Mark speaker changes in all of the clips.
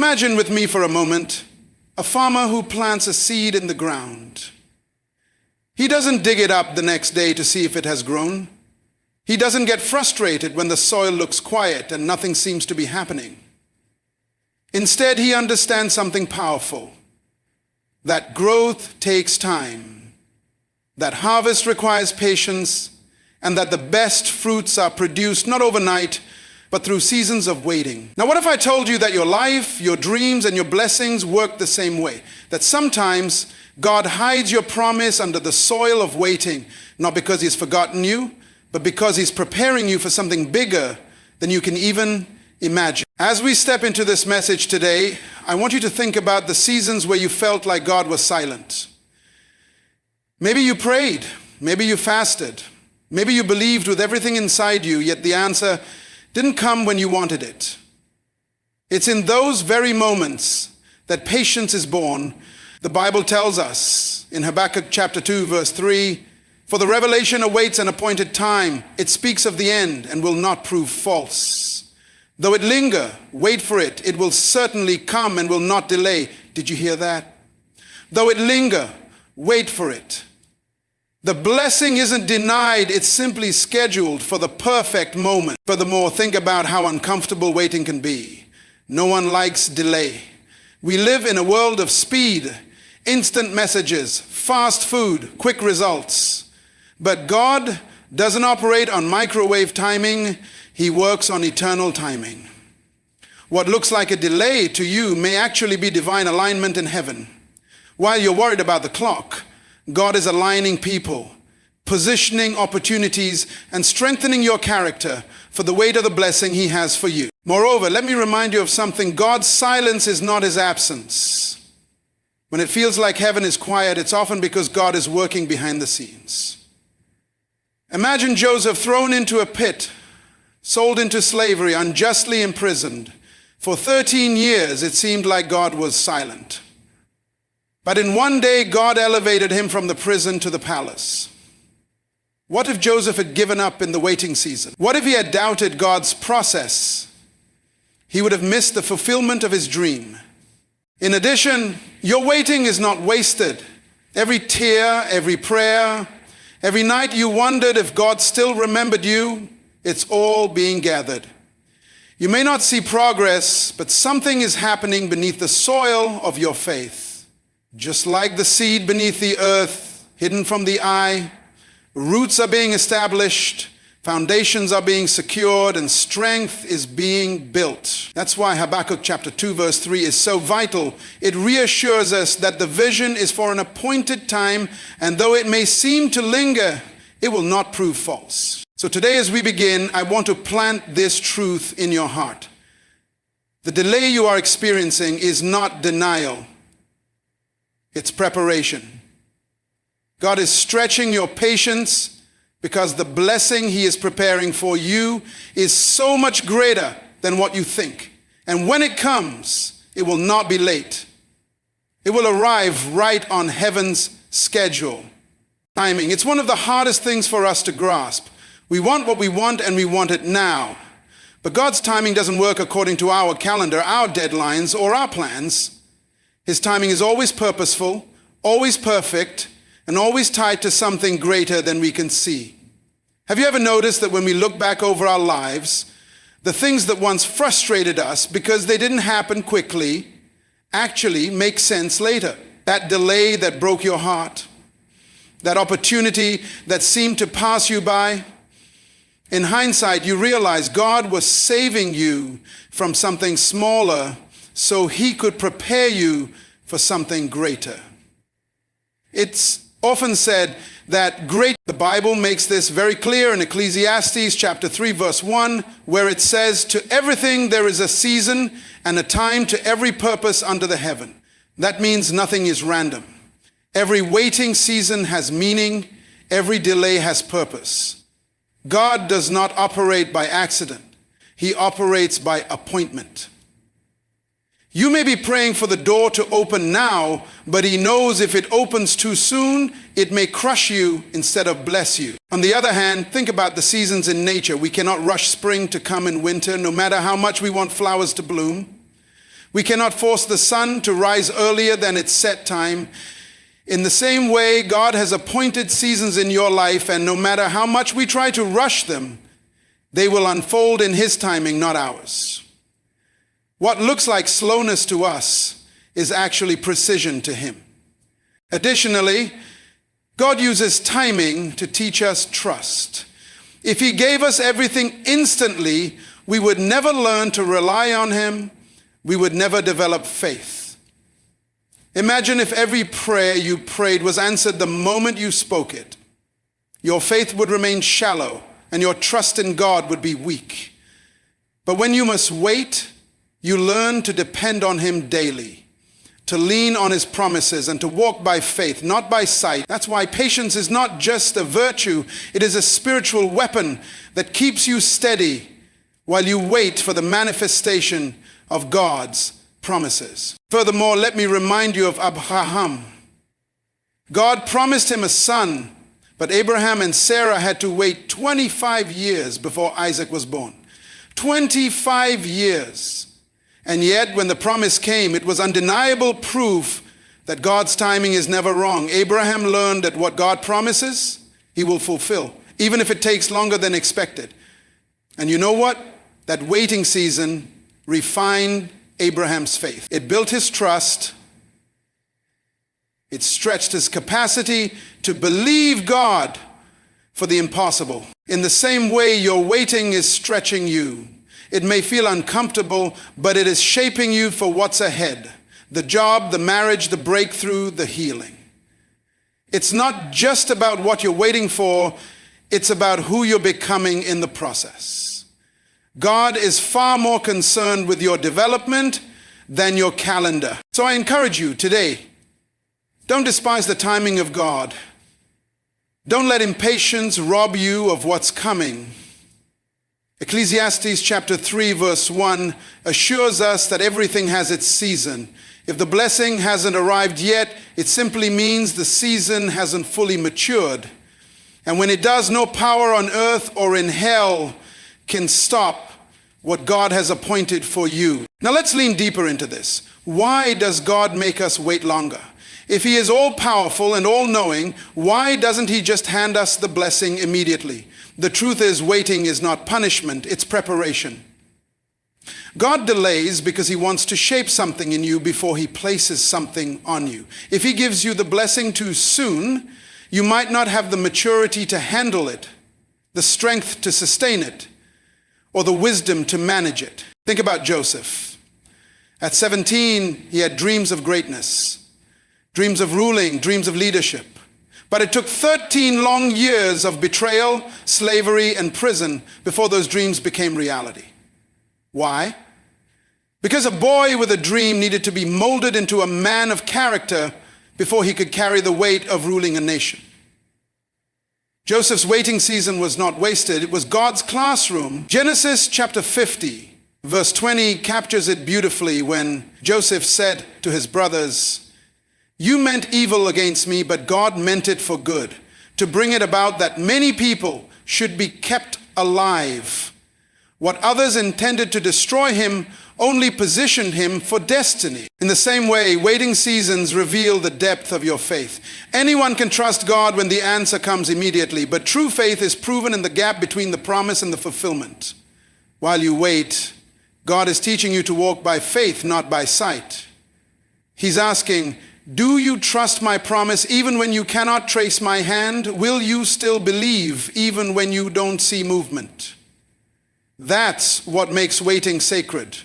Speaker 1: Imagine with me for a moment a farmer who plants a seed in the ground. He doesn't dig it up the next day to see if it has grown. He doesn't get frustrated when the soil looks quiet and nothing seems to be happening. Instead, he understands something powerful, that growth takes time, that harvest requires patience, and that the best fruits are produced not overnight, but through seasons of waiting. Now, what if I told you that your life, your dreams, and your blessings work the same way? That sometimes God hides your promise under the soil of waiting, not because He's forgotten you, but because He's preparing you for something bigger than you can even imagine. As we step into this message today, I want you to think about the seasons where you felt like God was silent. Maybe you prayed, maybe you fasted, maybe you believed with everything inside you, yet the answer didn't come when you wanted it. It's in those very moments that patience is born. The Bible tells us in Habakkuk chapter 2, verse 3, "For the revelation awaits an appointed time. It speaks of the end and will not prove false. Though it linger, wait for it. It will certainly come and will not delay." Did you hear that? Though it linger, wait for it. The blessing isn't denied, it's simply scheduled for the perfect moment. Furthermore, think about how uncomfortable waiting can be. No one likes delay. We live in a world of speed, instant messages, fast food, quick results. But God doesn't operate on microwave timing, He works on eternal timing. What looks like a delay to you may actually be divine alignment in heaven. While you're worried about the clock, God is aligning people, positioning opportunities, and strengthening your character for the weight of the blessing He has for you. Moreover, let me remind you of something. God's silence is not His absence. When it feels like heaven is quiet, it's often because God is working behind the scenes. Imagine Joseph thrown into a pit, sold into slavery, unjustly imprisoned. For 13 years, it seemed like God was silent. But in one day, God elevated him from the prison to the palace. What if Joseph had given up in the waiting season? What if he had doubted God's process? He would have missed the fulfillment of his dream. In addition, your waiting is not wasted. Every tear, every prayer, every night you wondered if God still remembered you, it's all being gathered. You may not see progress, but something is happening beneath the soil of your faith. Just like the seed beneath the earth, hidden from the eye, roots are being established, foundations are being secured, and strength is being built. That's why Habakkuk chapter 2 verse 3 is so vital. It reassures us that the vision is for an appointed time, and though it may seem to linger, it will not prove false. So today as we begin, I want to plant this truth in your heart. The delay you are experiencing is not denial. It's preparation. God is stretching your patience because the blessing He is preparing for you is so much greater than what you think. And when it comes, it will not be late. It will arrive right on heaven's schedule. Timing. It's one of the hardest things for us to grasp. We want what we want and we want it now. But God's timing doesn't work according to our calendar, our deadlines, or our plans. His timing is always purposeful, always perfect, and always tied to something greater than we can see. Have you ever noticed that when we look back over our lives, the things that once frustrated us because they didn't happen quickly actually make sense later? That delay that broke your heart, that opportunity that seemed to pass you by, in hindsight, you realize God was saving you from something smaller so He could prepare you for something greater. It's often said that the Bible makes this very clear in Ecclesiastes chapter 3 verse 1, where it says, "To everything there is a season and a time to every purpose under the heaven." That means nothing is random. Every waiting season has meaning. Every delay has purpose. God does not operate by accident. He operates by appointment. You may be praying for the door to open now, but He knows if it opens too soon, it may crush you instead of bless you. On the other hand, think about the seasons in nature. We cannot rush spring to come in winter, no matter how much we want flowers to bloom. We cannot force the sun to rise earlier than its set time. In the same way, God has appointed seasons in your life, and no matter how much we try to rush them, they will unfold in His timing, not ours. What looks like slowness to us is actually precision to Him. Additionally, God uses timing to teach us trust. If He gave us everything instantly, we would never learn to rely on Him. We would never develop faith. Imagine if every prayer you prayed was answered the moment you spoke it. Your faith would remain shallow, and your trust in God would be weak. But when you must wait, you learn to depend on Him daily, to lean on His promises, and to walk by faith, not by sight. That's why patience is not just a virtue, it is a spiritual weapon that keeps you steady while you wait for the manifestation of God's promises. Furthermore, let me remind you of Abraham. God promised him a son, but Abraham and Sarah had to wait 25 years before Isaac was born. 25 years. And yet, when the promise came, it was undeniable proof that God's timing is never wrong. Abraham learned that what God promises, He will fulfill, even if it takes longer than expected. And you know what? That waiting season refined Abraham's faith. It built his trust. It stretched his capacity to believe God for the impossible. In the same way, your waiting is stretching you. It may feel uncomfortable, but it is shaping you for what's ahead. The job, the marriage, the breakthrough, the healing. It's not just about what you're waiting for, it's about who you're becoming in the process. God is far more concerned with your development than your calendar. So I encourage you today, don't despise the timing of God. Don't let impatience rob you of what's coming. Ecclesiastes chapter 3 verse 1 assures us that everything has its season. If the blessing hasn't arrived yet, it simply means the season hasn't fully matured. And when it does, no power on earth or in hell can stop what God has appointed for you. Now let's lean deeper into this. Why does God make us wait longer? If He is all-powerful and all-knowing, why doesn't He just hand us the blessing immediately? The truth is, waiting is not punishment, it's preparation. God delays because He wants to shape something in you before He places something on you. If He gives you the blessing too soon, you might not have the maturity to handle it, the strength to sustain it, or the wisdom to manage it. Think about Joseph. At 17, he had dreams of greatness, dreams of ruling, dreams of leadership. But it took 13 long years of betrayal, slavery, and prison before those dreams became reality. Why? Because a boy with a dream needed to be molded into a man of character before he could carry the weight of ruling a nation. Joseph's waiting season was not wasted. It was God's classroom. Genesis chapter 50, verse 20 captures it beautifully when Joseph said to his brothers, "You meant evil against me, but God meant it for good, to bring it about that many people should be kept alive. What others intended to destroy him only positioned him for destiny." In the same way, waiting seasons reveal the depth of your faith. Anyone can trust God when the answer comes immediately, but true faith is proven in the gap between the promise and the fulfillment. While you wait, God is teaching you to walk by faith, not by sight. He's asking, do you trust my promise even when you cannot trace my hand? Will you still believe even when you don't see movement? That's what makes waiting sacred.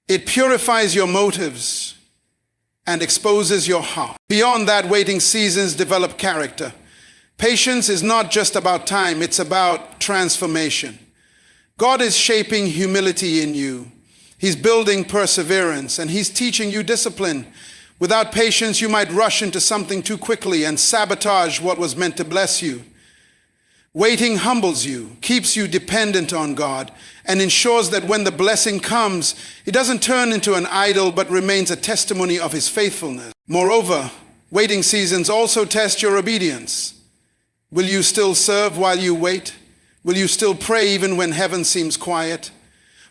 Speaker 1: It purifies your motives and exposes your heart. Beyond that, waiting seasons develop character. Patience is not just about time, it's about transformation. God is shaping humility in you. He's building perseverance, and He's teaching you discipline. Without patience, you might rush into something too quickly and sabotage what was meant to bless you. Waiting humbles you, keeps you dependent on God, and ensures that when the blessing comes, it doesn't turn into an idol but remains a testimony of His faithfulness. Moreover, waiting seasons also test your obedience. Will you still serve while you wait? Will you still pray even when heaven seems quiet?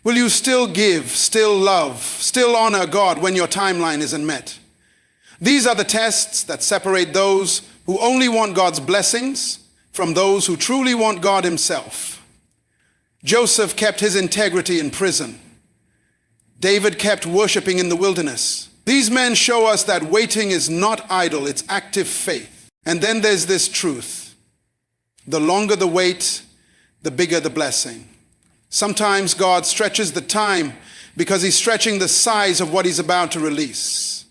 Speaker 1: Will you still give, still love, still honor God when your timeline isn't met? These are the tests that separate those who only want God's blessings from those who truly want God himself. Joseph kept his integrity in prison. David kept worshiping in the wilderness. These men show us that waiting is not idle, it's active faith. And then there's this truth. The longer the wait, the bigger the blessing. Sometimes God stretches the time because he's stretching the size of what he's about to release.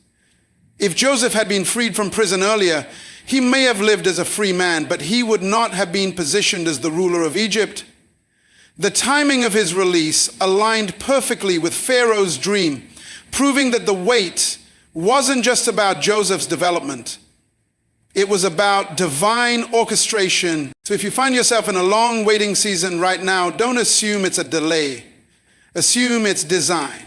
Speaker 1: If Joseph had been freed from prison earlier, he may have lived as a free man, but he would not have been positioned as the ruler of Egypt. The timing of his release aligned perfectly with Pharaoh's dream, proving that the wait wasn't just about Joseph's development. It was about divine orchestration. So if you find yourself in a long waiting season right now, don't assume it's a delay. Assume it's design.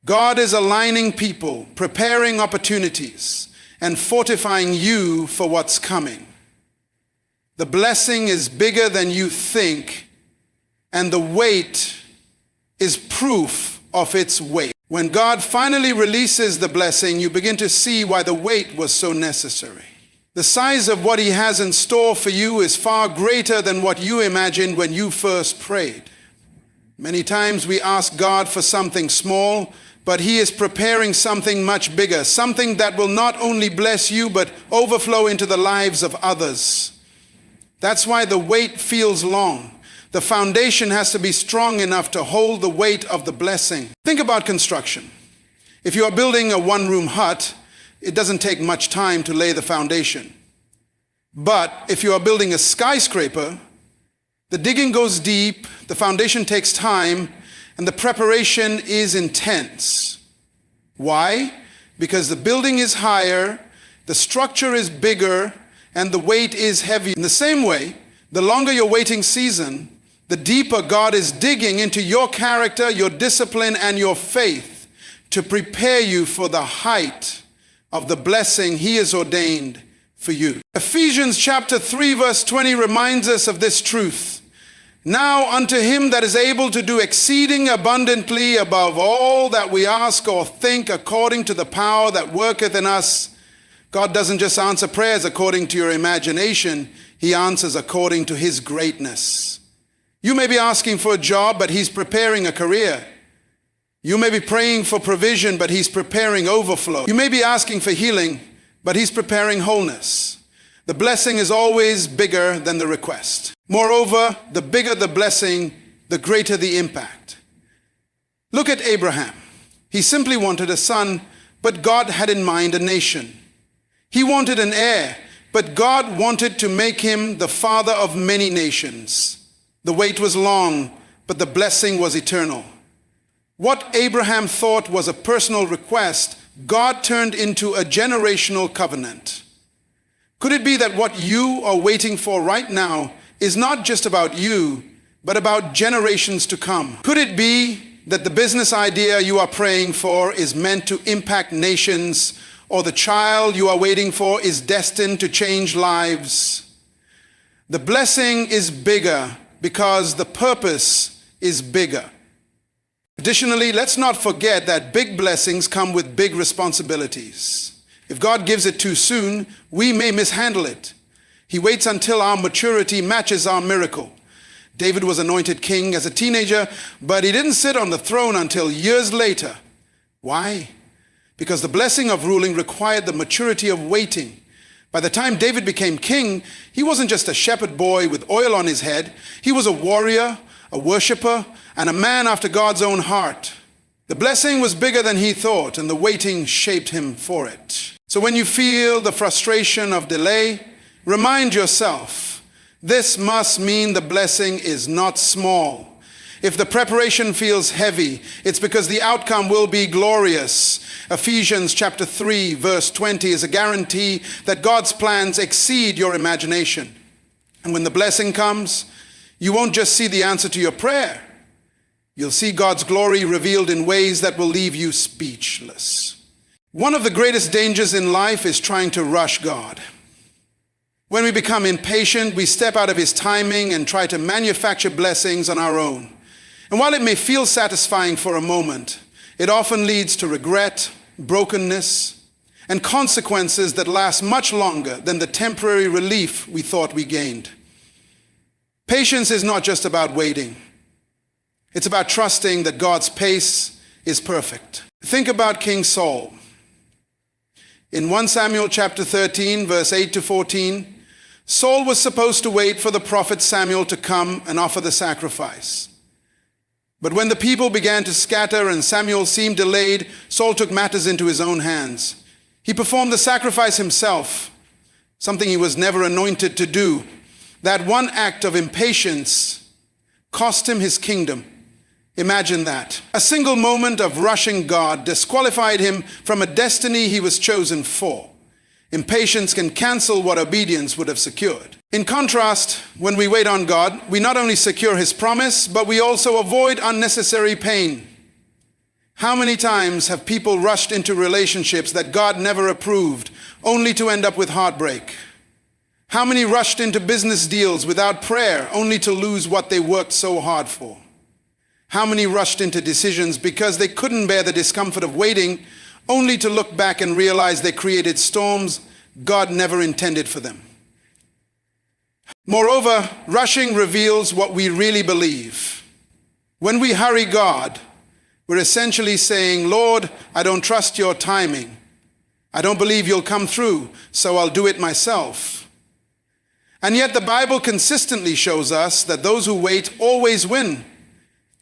Speaker 1: God is aligning people, preparing opportunities, and fortifying you for what's coming. The blessing is bigger than you think, and the wait is proof of its weight. When God finally releases the blessing, you begin to see why the wait was so necessary. The size of what he has in store for you is far greater than what you imagined when you first prayed. Many times we ask God for something small, but he is preparing something much bigger, something that will not only bless you, but overflow into the lives of others. That's why the wait feels long. The foundation has to be strong enough to hold the weight of the blessing. Think about construction. If you are building a one-room hut, it doesn't take much time to lay the foundation. But if you are building a skyscraper, the digging goes deep, the foundation takes time, and the preparation is intense. Why? Because the building is higher, the structure is bigger, and the weight is heavy. In the same way, the longer your waiting season, the deeper God is digging into your character, your discipline, and your faith to prepare you for the height of the blessing he has ordained for you. Ephesians chapter 3 verse 20 reminds us of this truth. Now unto him that is able to do exceeding abundantly above all that we ask or think, according to the power that worketh in us. God doesn't just answer prayers according to your imagination. He answers according to his greatness. You may be asking for a job, but he's preparing a career. You may be praying for provision, but he's preparing overflow. You may be asking for healing, but he's preparing wholeness. The blessing is always bigger than the request. Moreover, the bigger the blessing, the greater the impact. Look at Abraham. He simply wanted a son, but God had in mind a nation. He wanted an heir, but God wanted to make him the father of many nations. The wait was long, but the blessing was eternal. What Abraham thought was a personal request, God turned into a generational covenant. Could it be that what you are waiting for right now is not just about you, but about generations to come? Could it be that the business idea you are praying for is meant to impact nations, or the child you are waiting for is destined to change lives? The blessing is bigger because the purpose is bigger. Additionally, let's not forget that big blessings come with big responsibilities. If God gives it too soon, we may mishandle it. He waits until our maturity matches our miracle. David was anointed king as a teenager, but he didn't sit on the throne until years later. Why? Because the blessing of ruling required the maturity of waiting. By the time David became king, he wasn't just a shepherd boy with oil on his head. He was a warrior, a worshiper, and a man after God's own heart. The blessing was bigger than he thought, and the waiting shaped him for it. So when you feel the frustration of delay, remind yourself, this must mean the blessing is not small. If the preparation feels heavy, it's because the outcome will be glorious. Ephesians chapter 3 verse 20 is a guarantee that God's plans exceed your imagination. And when the blessing comes, you won't just see the answer to your prayer. You'll see God's glory revealed in ways that will leave you speechless. One of the greatest dangers in life is trying to rush God. When we become impatient, we step out of his timing and try to manufacture blessings on our own. And while it may feel satisfying for a moment, it often leads to regret, brokenness, and consequences that last much longer than the temporary relief we thought we gained. Patience is not just about waiting. It's about trusting that God's pace is perfect. Think about King Saul. In 1 Samuel chapter 13, verse 8 to 14, Saul was supposed to wait for the prophet Samuel to come and offer the sacrifice. But when the people began to scatter and Samuel seemed delayed, Saul took matters into his own hands. He performed the sacrifice himself, something he was never anointed to do. That one act of impatience cost him his kingdom. Imagine that. A single moment of rushing God disqualified him from a destiny he was chosen for. Impatience can cancel what obedience would have secured. In contrast, when we wait on God, we not only secure his promise, but we also avoid unnecessary pain. How many times have people rushed into relationships that God never approved, only to end up with heartbreak? How many rushed into business deals without prayer, only to lose what they worked so hard for? How many rushed into decisions because they couldn't bear the discomfort of waiting, only to look back and realize they created storms God never intended for them? Moreover, rushing reveals what we really believe. When we hurry God, we're essentially saying, Lord, I don't trust your timing. I don't believe you'll come through, so I'll do it myself. And yet the Bible consistently shows us that those who wait always win.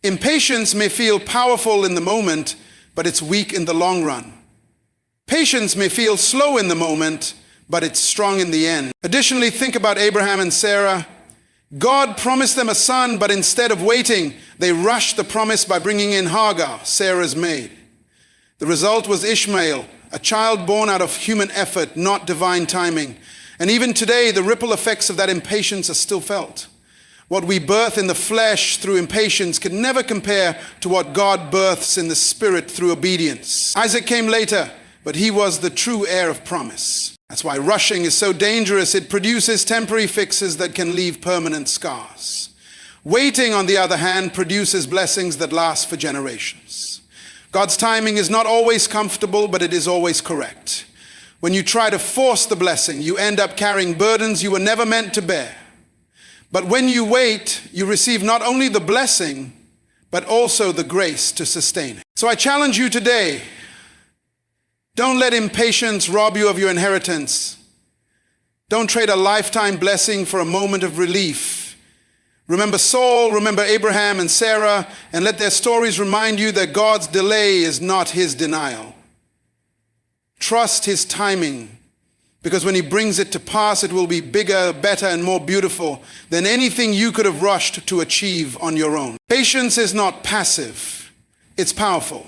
Speaker 1: Impatience may feel powerful in the moment, but it's weak in the long run. Patience may feel slow in the moment, but it's strong in the end. Additionally, think about Abraham and Sarah. God promised them a son, but instead of waiting, they rushed the promise by bringing in Hagar, Sarah's maid. The result was Ishmael, a child born out of human effort, not divine timing. And even today, the ripple effects of that impatience are still felt. What we birth in the flesh through impatience can never compare to what God births in the spirit through obedience. Isaac came later, but he was the true heir of promise. That's why rushing is so dangerous. It produces temporary fixes that can leave permanent scars. Waiting, on the other hand, produces blessings that last for generations. God's timing is not always comfortable, but it is always correct. When you try to force the blessing, you end up carrying burdens you were never meant to bear. But when you wait, you receive not only the blessing, but also the grace to sustain it. So I challenge you today, don't let impatience rob you of your inheritance. Don't trade a lifetime blessing for a moment of relief. Remember Saul, remember Abraham and Sarah, and let their stories remind you that God's delay is not his denial. Trust his timing, because when he brings it to pass, it will be bigger, better, and more beautiful than anything you could have rushed to achieve on your own. Patience is not passive, it's powerful.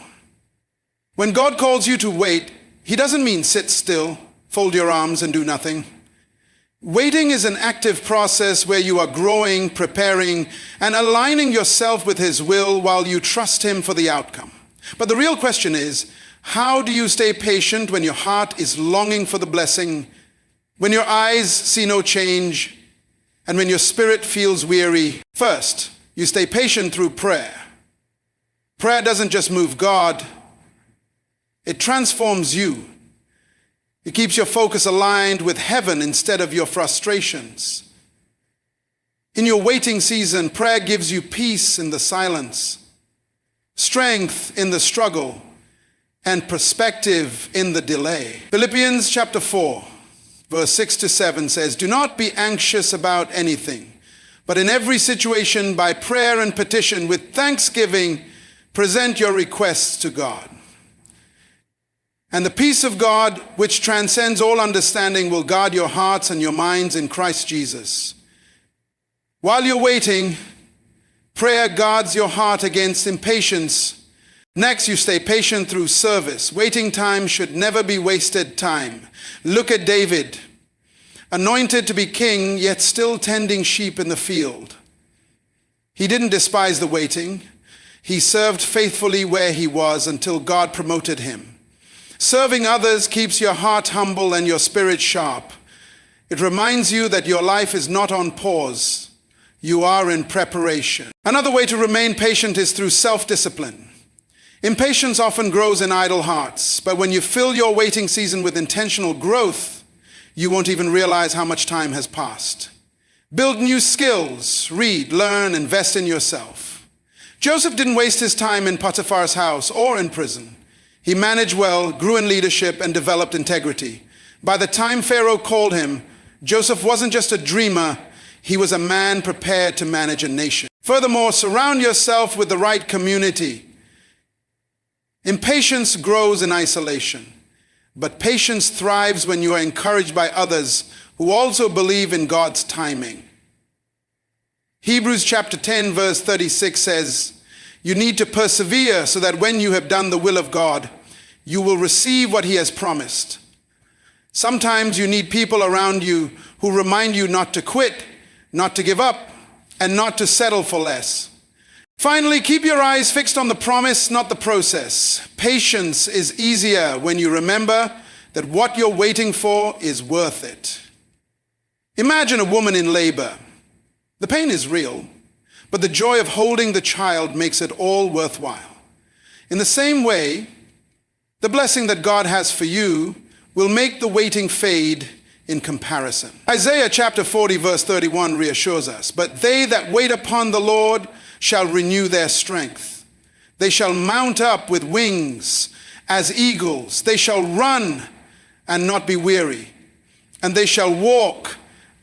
Speaker 1: When God calls you to wait, he doesn't mean sit still, fold your arms, and do nothing. Waiting is an active process where you are growing, preparing, and aligning yourself with his will while you trust him for the outcome. But the real question is, how do you stay patient when your heart is longing for the blessing, when your eyes see no change, and when your spirit feels weary? First, you stay patient through prayer. Prayer doesn't just move God, it transforms you. It keeps your focus aligned with heaven instead of your frustrations. In your waiting season, prayer gives you peace in the silence, strength in the struggle, and perspective in the delay. Philippians chapter 4, verse 6 to 7 says, "Do not be anxious about anything, but in every situation by prayer and petition with thanksgiving present your requests to God. And the peace of God, which transcends all understanding, will guard your hearts and your minds in Christ Jesus." While you're waiting, prayer guards your heart against impatience. Next, you stay patient through service. Waiting time should never be wasted time. Look at David, anointed to be king, yet still tending sheep in the field. He didn't despise the waiting. He served faithfully where he was until God promoted him. Serving others keeps your heart humble and your spirit sharp. It reminds you that your life is not on pause. you are in preparation. Another way to remain patient is through self-discipline. Impatience often grows in idle hearts, but when you fill your waiting season with intentional growth, you won't even realize how much time has passed. Build new skills, read, learn, invest in yourself. Joseph didn't waste his time in Potiphar's house or in prison. He managed well, grew in leadership, and developed integrity. By the time Pharaoh called him, Joseph wasn't just a dreamer, he was a man prepared to manage a nation. Furthermore, surround yourself with the right community. Impatience grows in isolation, but patience thrives when you are encouraged by others who also believe in God's timing. Hebrews chapter 10 verse 36 says, "You need to persevere so that when you have done the will of God, you will receive what he has promised." Sometimes you need people around you who remind you not to quit, not to give up, and not to settle for less. Finally, keep your eyes fixed on the promise, not the process. Patience is easier when you remember that what you're waiting for is worth it. Imagine a woman in labor. The pain is real, but the joy of holding the child makes it all worthwhile. In the same way, the blessing that God has for you will make the waiting fade in comparison. Isaiah chapter 40 verse 31 reassures us, "But they that wait upon the Lord shall renew their strength. They shall mount up with wings as eagles. They shall run and not be weary, and they shall walk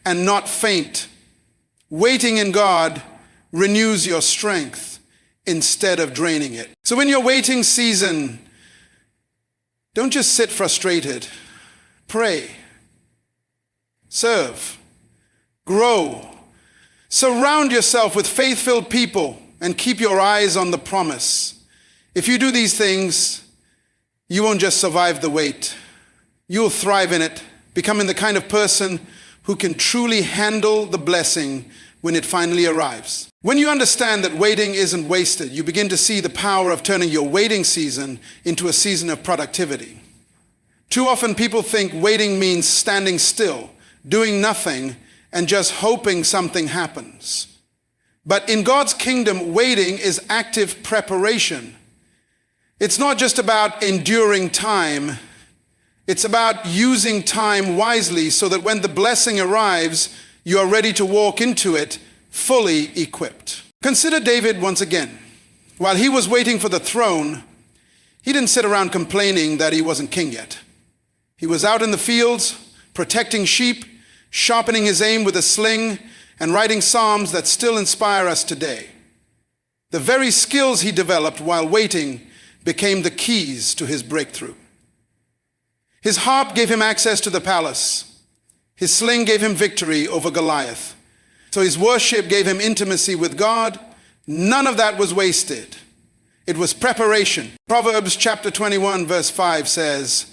Speaker 1: and not faint." Waiting in God renews your strength instead of draining it. So in your waiting season, don't just sit frustrated. Pray, serve, grow. Surround yourself with faith-filled people and keep your eyes on the promise. If you do these things, you won't just survive the wait. You'll thrive in it, becoming the kind of person who can truly handle the blessing when it finally arrives. When you understand that waiting isn't wasted, you begin to see the power of turning your waiting season into a season of productivity. Too often people think waiting means standing still, doing nothing, and just hoping something happens. But in God's kingdom, waiting is active preparation. It's not just about enduring time. It's about using time wisely so that when the blessing arrives, you are ready to walk into it fully equipped. Consider David once again. While he was waiting for the throne, he didn't sit around complaining that he wasn't king yet. He was out in the fields, protecting sheep, sharpening his aim with a sling, and writing psalms that still inspire us today. The very skills he developed while waiting became the keys to his breakthrough. His harp gave him access to the palace. His sling gave him victory over Goliath. So his worship gave him intimacy with God. None of that was wasted. It was preparation. Proverbs chapter 21 verse 5 says,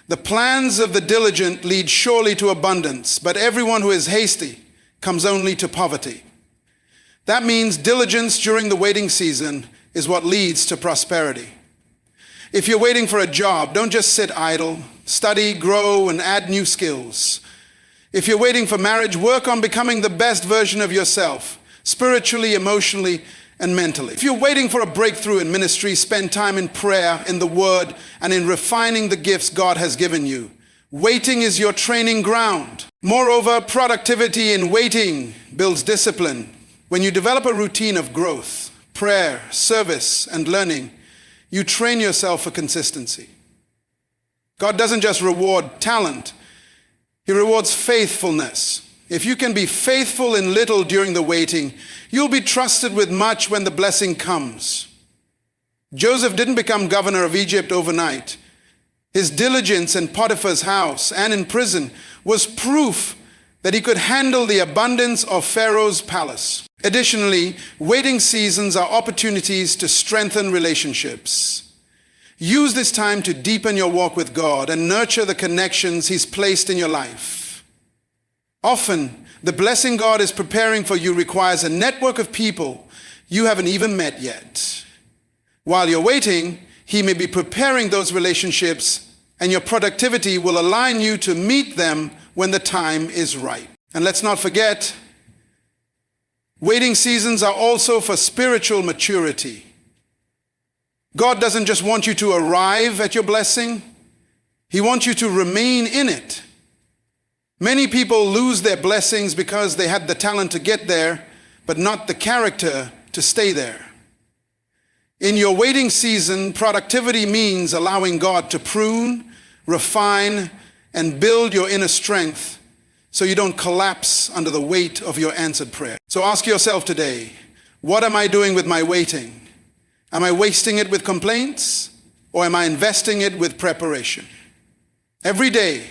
Speaker 1: "The plans of the diligent lead surely to abundance, but everyone who is hasty comes only to poverty." That means diligence during the waiting season is what leads to prosperity. If you're waiting for a job, don't just sit idle. Study, grow, and add new skills. If you're waiting for marriage, work on becoming the best version of yourself, spiritually, emotionally, and mentally. If you're waiting for a breakthrough in ministry, spend time in prayer, in the Word, and in refining the gifts God has given you. Waiting is your training ground. Moreover, productivity in waiting builds discipline. When you develop a routine of growth, prayer, service, and learning, you train yourself for consistency. God doesn't just reward talent, he rewards faithfulness. If you can be faithful in little during the waiting, you'll be trusted with much when the blessing comes. Joseph didn't become governor of Egypt overnight. His diligence in Potiphar's house and in prison was proof that he could handle the abundance of Pharaoh's palace. Additionally, waiting seasons are opportunities to strengthen relationships. Use this time to deepen your walk with God and nurture the connections He's placed in your life. Often, the blessing God is preparing for you requires a network of people you haven't even met yet. While you're waiting, He may be preparing those relationships, and your productivity will align you to meet them when the time is right. And let's not forget, Waiting seasons are also for spiritual maturity. God doesn't just want you to arrive at your blessing. He wants you to remain in it. Many people lose their blessings because they had the talent to get there, but not the character to stay there. In your waiting season, productivity means allowing God to prune, refine, and build your inner strength so you don't collapse under the weight of your answered prayer. So ask yourself today, what am I doing with my waiting? Am I wasting it with complaints, or am I investing it with preparation? Every day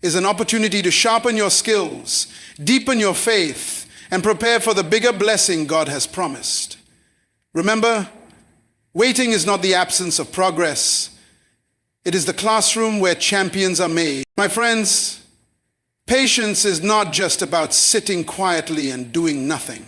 Speaker 1: is an opportunity to sharpen your skills, deepen your faith, and prepare for the bigger blessing God has promised. Remember, waiting is not the absence of progress. It is the classroom where champions are made. My friends, patience is not just about sitting quietly and doing nothing.